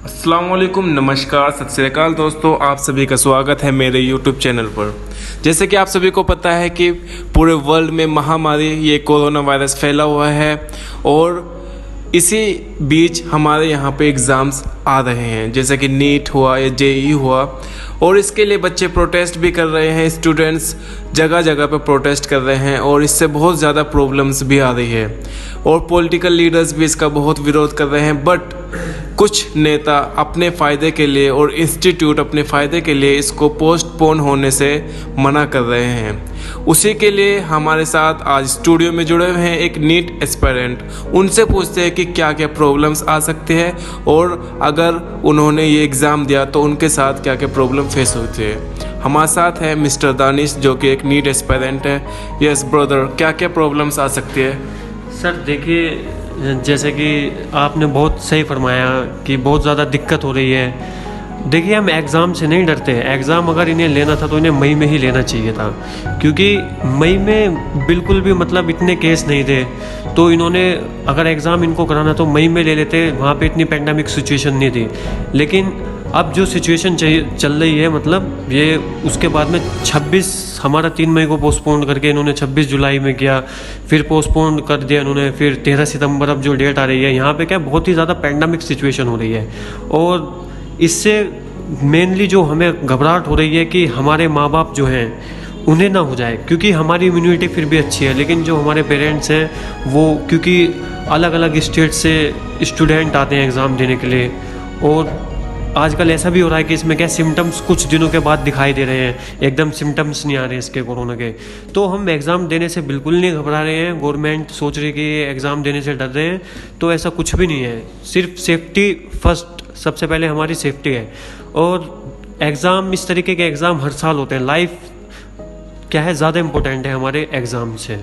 अस्सलाम वालेकुम, नमस्कार, सत श्री अकाल दोस्तों। आप सभी का स्वागत है मेरे YouTube चैनल पर। जैसे कि आप सभी को पता है कि पूरे वर्ल्ड में महामारी ये कोरोना वायरस फैला हुआ है और इसी बीच हमारे यहाँ पे एग्ज़ाम्स आ रहे हैं, जैसे कि नीट हुआ या जेई हुआ, और इसके लिए बच्चे प्रोटेस्ट भी कर रहे हैं। स्टूडेंट्स जगह जगह पे प्रोटेस्ट कर रहे हैं और इससे बहुत ज़्यादा प्रॉब्लम्स भी आ रही है और पॉलिटिकल लीडर्स भी इसका बहुत विरोध कर रहे हैं। बट कुछ नेता अपने फ़ायदे के लिए और इंस्टीट्यूट अपने फ़ायदे के लिए इसको पोस्टपोन होने से मना कर रहे हैं। उसी के लिए हमारे साथ आज स्टूडियो में जुड़े हुए हैं एक नीट एस्पायरेंट। उनसे पूछते हैं कि क्या क्या प्रॉब्लम्स आ सकते हैं और अगर उन्होंने ये एग्ज़ाम दिया तो उनके साथ क्या क्या प्रॉब्लम फेस होती है। हमारे साथ है मिस्टर दानिश जो कि एक नीट एस्पायरेंट है। यस ब्रदर, क्या क्या प्रॉब्लम्स आ सकती है? सर देखिए, जैसे कि आपने बहुत सही फरमाया कि बहुत ज़्यादा दिक्कत हो रही है। देखिए, हम एग्ज़ाम से नहीं डरते। एग्ज़ाम अगर इन्हें लेना था तो इन्हें मई में ही लेना चाहिए था, क्योंकि मई में बिल्कुल भी मतलब इतने केस नहीं थे। तो इन्होंने अगर एग्ज़ाम इनको कराना तो मई में ले लेते, वहाँ पे इतनी पैंडेमिक सिचुएशन नहीं थी। लेकिन अब जो सिचुएशन चल रही है, मतलब ये उसके बाद में 26 हमारा 3 मई को पोस्टपोन करके इन्होंने 26 जुलाई में किया, फिर पोस्टपोन कर दिया इन्होंने, फिर 13 सितंबर अब जो डेट आ रही है, यहाँ पे क्या बहुत ही ज़्यादा पैंडेमिक सिचुएशन हो रही है। और इससे मेनली जो हमें घबराहट हो रही है कि हमारे माँ बाप जो हैं उन्हें ना हो जाए, क्योंकि हमारी इम्यूनिटी फिर भी अच्छी है, लेकिन जो हमारे पेरेंट्स हैं वो, क्योंकि अलग अलग स्टेट से स्टूडेंट आते हैं एग्ज़ाम देने के लिए, और आजकल ऐसा भी हो रहा है कि इसमें क्या सिम्टम्स कुछ दिनों के बाद दिखाई दे रहे हैं, एकदम सिम्टम्स नहीं आ रहे हैं इसके कोरोना के। तो हम एग्ज़ाम देने से बिल्कुल नहीं घबरा रहे हैं। गवर्नमेंट सोच रही है कि एग्ज़ाम देने से डर रहे हैं, तो ऐसा कुछ भी नहीं है। सिर्फ सेफ्टी फर्स्ट, सबसे पहले हमारी सेफ्टी है। और एग्ज़ाम, इस तरीके के एग्ज़ाम हर साल होते हैं। लाइफ क्या है, ज़्यादा इम्पोर्टेंट है हमारे एग्ज़ाम से।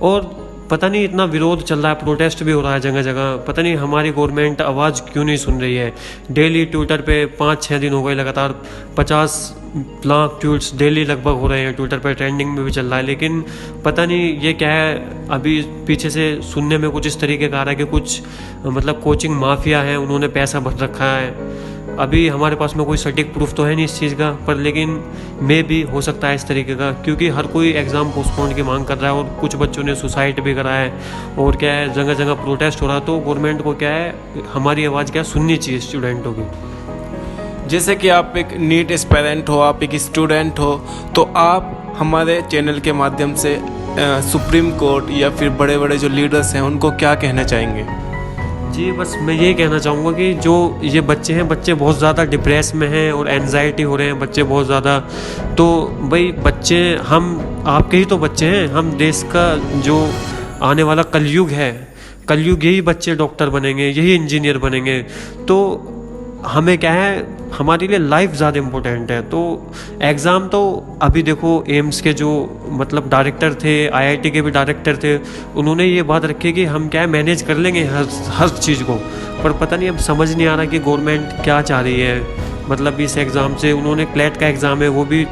और पता नहीं इतना विरोध चल रहा है, प्रोटेस्ट भी हो रहा है जगह जगह। पता नहीं हमारी गवर्नमेंट आवाज़ क्यों नहीं सुन रही है। डेली ट्विटर पे 5-6 दिन हो गए लगातार 50 लाख ट्वीट्स डेली लगभग हो रहे हैं, ट्विटर पे ट्रेंडिंग में भी चल रहा है। लेकिन पता नहीं ये क्या है, अभी पीछे से सुनने में कुछ इस तरीके का आ रहा है कि कुछ मतलब कोचिंग माफिया है, उन्होंने पैसा भर रखा है। अभी हमारे पास में कोई सटीक प्रूफ तो है नहीं इस चीज़ का, पर लेकिन मे भी हो सकता है इस तरीके का, क्योंकि हर कोई एग्ज़ाम पोस्टपोन की मांग कर रहा है और कुछ बच्चों ने सुसाइड भी करा है। और क्या है, जगह जगह प्रोटेस्ट हो रहा है। तो गवर्नमेंट को क्या है, हमारी आवाज़ क्या सुननी चाहिए स्टूडेंटों की। जैसे कि आप एक नीट एस्पायरेंट हो, आप एक स्टूडेंट हो, तो आप हमारे चैनल के माध्यम से सुप्रीम कोर्ट या फिर बड़े बड़े जो लीडर्स हैं उनको क्या कहना चाहेंगे? जी, बस मैं यही कहना चाहूँगा कि जो ये बच्चे हैं, बच्चे बहुत ज़्यादा डिप्रेस में हैं और एनजाइटी हो रहे हैं बच्चे बहुत ज़्यादा। तो भाई बच्चे, हम आपके ही तो बच्चे हैं, हम देश का जो आने वाला कलयुग है, कलयुग यही बच्चे डॉक्टर बनेंगे, यही इंजीनियर बनेंगे। तो हमें क्या है, हमारे लिए लाइफ ज़्यादा इम्पोर्टेंट है। तो एग्ज़ाम तो अभी देखो, एम्स के जो मतलब डायरेक्टर थे, आईआईटी के भी डायरेक्टर थे, उन्होंने ये बात रखी कि हम क्या है मैनेज कर लेंगे हर चीज़ को। पर पता नहीं, अब समझ नहीं आ रहा कि गवर्नमेंट क्या चाह रही है। मतलब इस एग्ज़ाम से उन्होंने क्लैट का एग्ज़ाम है वो भी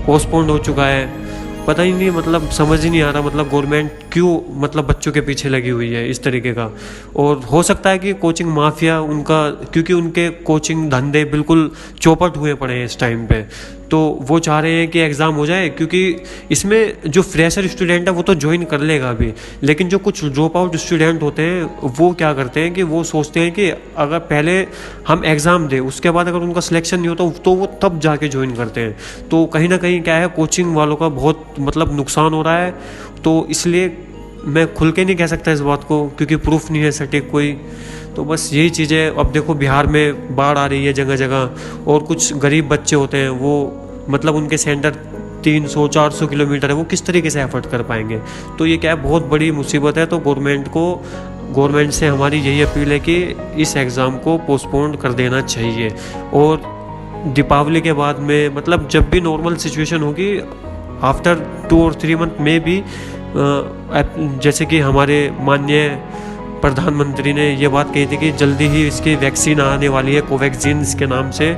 पोस्टपोन्ड हो चुका है। पता ही नहीं, मतलब समझ ही नहीं आ रहा, मतलब गवर्नमेंट क्यों मतलब बच्चों के पीछे लगी हुई है इस तरीके का। और हो सकता है कि कोचिंग माफिया उनका, क्योंकि उनके कोचिंग धंधे बिल्कुल चौपट हुए पड़े हैं इस टाइम पे, तो वो चाह रहे हैं कि एग्ज़ाम हो जाए, क्योंकि इसमें जो फ्रेशर स्टूडेंट है वो तो ज्वाइन कर लेगा अभी, लेकिन जो कुछ ड्रॉप आउट स्टूडेंट होते हैं वो क्या करते हैं कि वो सोचते हैं कि अगर पहले हम एग्ज़ाम दें, उसके बाद अगर उनका सिलेक्शन नहीं होता तो वो तब जाके ज्वाइन करते हैं। तो कहीं ना कहीं क्या है, कोचिंग वालों का बहुत मतलब नुकसान हो रहा है। तो इसलिए मैं खुल के नहीं कह सकता इस बात को, क्योंकि प्रूफ नहीं है सटीक कोई। तो बस यही चीज़ें। अब देखो, बिहार में बाढ़ आ रही है जगह जगह, और कुछ गरीब बच्चे होते हैं वो मतलब उनके सेंटर 300-400 किलोमीटर है, वो किस तरीके से एफर्ट कर पाएंगे। तो ये क्या है, बहुत बड़ी मुसीबत है। तो गवर्नमेंट से हमारी यही अपील है कि इस एग्ज़ाम को पोस्टपोन कर देना चाहिए। और दीपावली के बाद में, मतलब जब भी नॉर्मल सिचुएशन होगी, आफ्टर 2 और 3 मंथ में भी, जैसे कि हमारे माननीय प्रधानमंत्री ने ये बात कही थी कि जल्दी ही इसकी वैक्सीन आने वाली है, कोवैक्सीन इसके नाम से।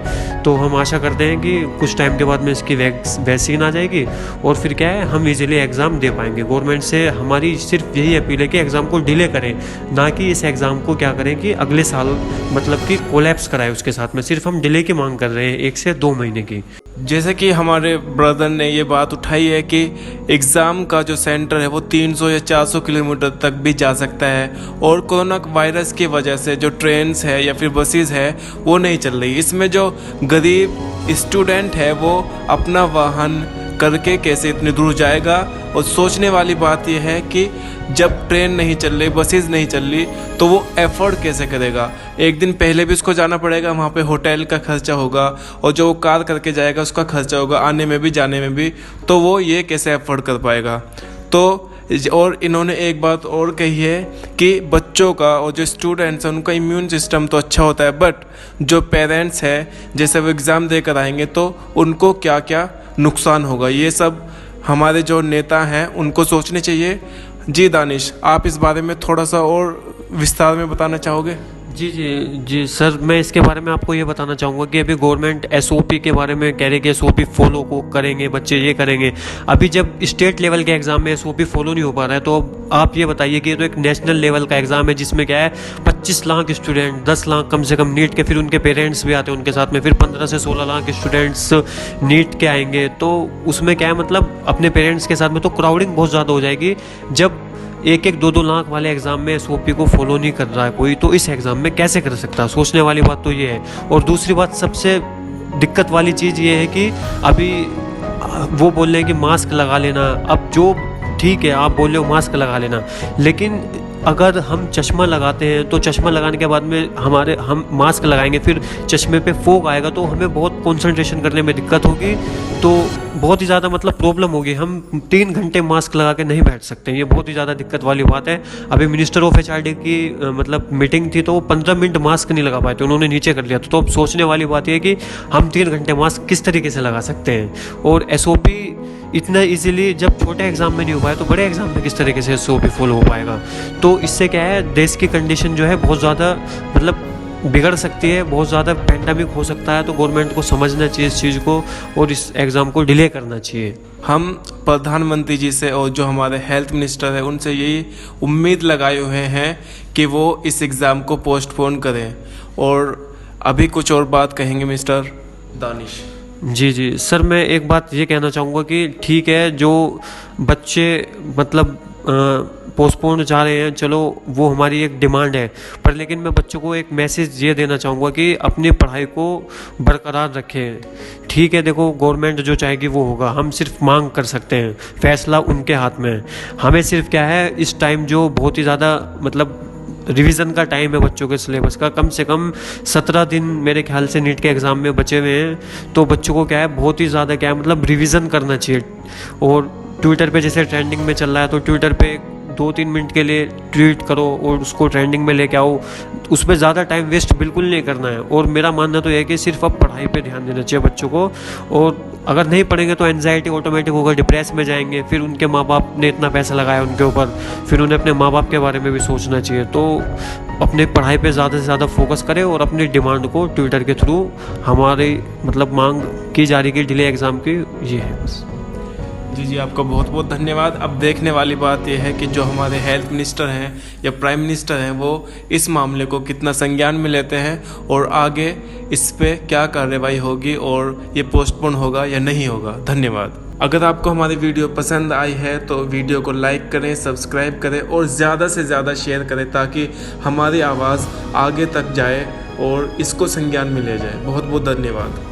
तो हम आशा करते हैं कि कुछ टाइम के बाद में इसकी वैक्सीन आ जाएगी और फिर क्या है, हम इजीली एग्ज़ाम दे पाएंगे। गवर्नमेंट से हमारी सिर्फ यही अपील है कि एग्ज़ाम को डिले करें, ना कि इस एग्ज़ाम को क्या करें कि अगले साल मतलब कि कोलैप्स कराए उसके साथ में। सिर्फ हम डिले की मांग कर रहे हैं 1 से 2 महीने की। जैसे कि हमारे ब्रदर ने ये बात उठाई है कि एग्ज़ाम का जो सेंटर है वो 300 या 400 किलोमीटर तक भी जा सकता है, और कोरोना वायरस की वजह से जो ट्रेन्स है या फिर बसेस है वो नहीं चल रही। इसमें जो गरीब स्टूडेंट है वो अपना वाहन करके कैसे इतनी दूर जाएगा। और सोचने वाली बात यह है कि जब ट्रेन नहीं चल रही, बसेस नहीं चल रही, तो वो एफोर्ड कैसे करेगा। एक दिन पहले भी उसको जाना पड़ेगा, वहाँ पे होटल का खर्चा होगा, और जो वो कार करके जाएगा उसका खर्चा होगा, आने में भी जाने में भी, तो वो ये कैसे एफोर्ड कर पाएगा। तो और इन्होंने एक बात और कही है कि बच्चों का और जो स्टूडेंट्स हैं उनका इम्यून सिस्टम तो अच्छा होता है, बट जो पेरेंट्स हैं जैसे वो एग्ज़ाम देकर आएंगे तो उनको क्या क्या नुकसान होगा, ये सब हमारे जो नेता हैं उनको सोचने चाहिए। जी दानिश, आप इस बारे में थोड़ा सा और विस्तार में बताना चाहोगे? जी सर, मैं इसके बारे में आपको ये बताना चाहूँगा कि अभी गवर्नमेंट एसओपी के बारे में कह रही है कि एसओपी फॉलो को करेंगे, बच्चे ये करेंगे। अभी जब स्टेट लेवल के एग्ज़ाम में एसओपी फॉलो नहीं हो पा रहा है, तो आप ये बताइए कि ये तो एक नेशनल लेवल का एग्ज़ाम है जिसमें क्या है 25 लाख स्टूडेंट, 10 लाख कम से कम नीट के, फिर उनके पेरेंट्स भी आते हैं उनके साथ में, फिर 15 से 16 लाख स्टूडेंट्स नीट के आएंगे। तो उसमें क्या है, मतलब अपने पेरेंट्स के साथ में तो क्राउडिंग बहुत ज़्यादा हो जाएगी। जब 1-1, 2-2 लाख वाले एग्ज़ाम में एसओपी को फॉलो नहीं कर रहा है कोई, तो इस एग्ज़ाम में कैसे कर सकता है। सोचने वाली बात तो ये है। और दूसरी बात, सबसे दिक्कत वाली चीज़ ये है कि अभी वो बोल रहे हैं कि मास्क लगा लेना। अब जो ठीक है, आप बोल रहे हो मास्क लगा लेना, लेकिन अगर हम चश्मा लगाते हैं तो चश्मा लगाने के बाद में हम मास्क लगाएंगे, फिर चश्मे पे फोग आएगा तो हमें बहुत कंसंट्रेशन करने में दिक्कत होगी, तो बहुत ही ज़्यादा मतलब प्रॉब्लम होगी। हम 3 घंटे मास्क लगा के नहीं बैठ सकते, ये बहुत ही ज़्यादा दिक्कत वाली बात है। अभी मिनिस्टर ऑफ एचआरडी की मतलब मीटिंग थी तो वो 15 मिनट मास्क नहीं लगा पाए थे, उन्होंने नीचे कर लिया। तो अब सोचने वाली बात यह है कि हम 3 घंटे मास्क किस तरीके से लगा सकते हैं। और एसओपी इतना इजीली जब छोटे एग्ज़ाम में नहीं हो पाया तो बड़े एग्ज़ाम में किस तरीके से एसओपी फॉलो हो पाएगा। तो इससे क्या है, देश की कंडीशन जो है बहुत ज़्यादा मतलब बिगड़ सकती है, बहुत ज़्यादा पैंडेमिक हो सकता है। तो गवर्नमेंट को समझना चाहिए इस चीज़ को और इस एग्ज़ाम को डिले करना चाहिए। हम प्रधानमंत्री जी से और जो हमारे हेल्थ मिनिस्टर है उनसे यही उम्मीद लगाए हुए हैं कि वो इस एग्ज़ाम को पोस्टपोन करें। और अभी कुछ और बात कहेंगे मिस्टर दानिश? जी सर, मैं एक बात ये कहना चाहूँगा कि ठीक है, जो बच्चे मतलब पोस्टपोन जा रहे हैं, चलो वो हमारी एक डिमांड है, पर लेकिन मैं बच्चों को एक मैसेज ये देना चाहूँगा कि अपनी पढ़ाई को बरकरार रखें। ठीक है, देखो गवर्नमेंट जो चाहेगी वो होगा, हम सिर्फ मांग कर सकते हैं, फैसला उनके हाथ में है। हमें सिर्फ क्या है, इस टाइम जो बहुत ही ज़्यादा मतलब रिवीजन का टाइम है बच्चों के सिलेबस का, कम से कम 17 दिन मेरे ख्याल से नीट के एग्ज़ाम में बचे हुए हैं। तो बच्चों को क्या है, बहुत ही ज़्यादा क्या है मतलब रिवीजन करना चाहिए। और ट्विटर पे जैसे ट्रेंडिंग में चल रहा है, तो ट्विटर पे 2-3 मिनट के लिए ट्वीट करो और उसको ट्रेंडिंग में लेके आओ, उस पर ज़्यादा टाइम वेस्ट बिल्कुल नहीं करना है। और मेरा मानना तो यह है कि सिर्फ अब पढ़ाई पे ध्यान देना चाहिए बच्चों को। और अगर नहीं पढ़ेंगे तो एनजाइटी ऑटोमेटिक होगा, डिप्रेस में जाएंगे, फिर उनके माँ बाप ने इतना पैसा लगाया उनके ऊपर, फिर उन्हें अपने माँ बाप के बारे में भी सोचना चाहिए। तो अपने पढ़ाई पे ज़्यादा से ज़्यादा फोकस करें और अपनी डिमांड को ट्विटर के थ्रू हमारी मतलब मांग की जा रही है डिले एग्ज़ाम की, ये है बस। जी, आपका बहुत बहुत धन्यवाद। अब देखने वाली बात यह है कि जो हमारे हेल्थ मिनिस्टर हैं या प्राइम मिनिस्टर हैं वो इस मामले को कितना संज्ञान में लेते हैं और आगे इस पे क्या कार्रवाई होगी और ये पोस्टपोन होगा या नहीं होगा। धन्यवाद। अगर आपको हमारी वीडियो पसंद आई है तो वीडियो को लाइक करें, सब्सक्राइब करें और ज़्यादा से ज़्यादा शेयर करें ताकि हमारी आवाज़ आगे तक जाए और इसको संज्ञान में ले जाए। बहुत बहुत धन्यवाद।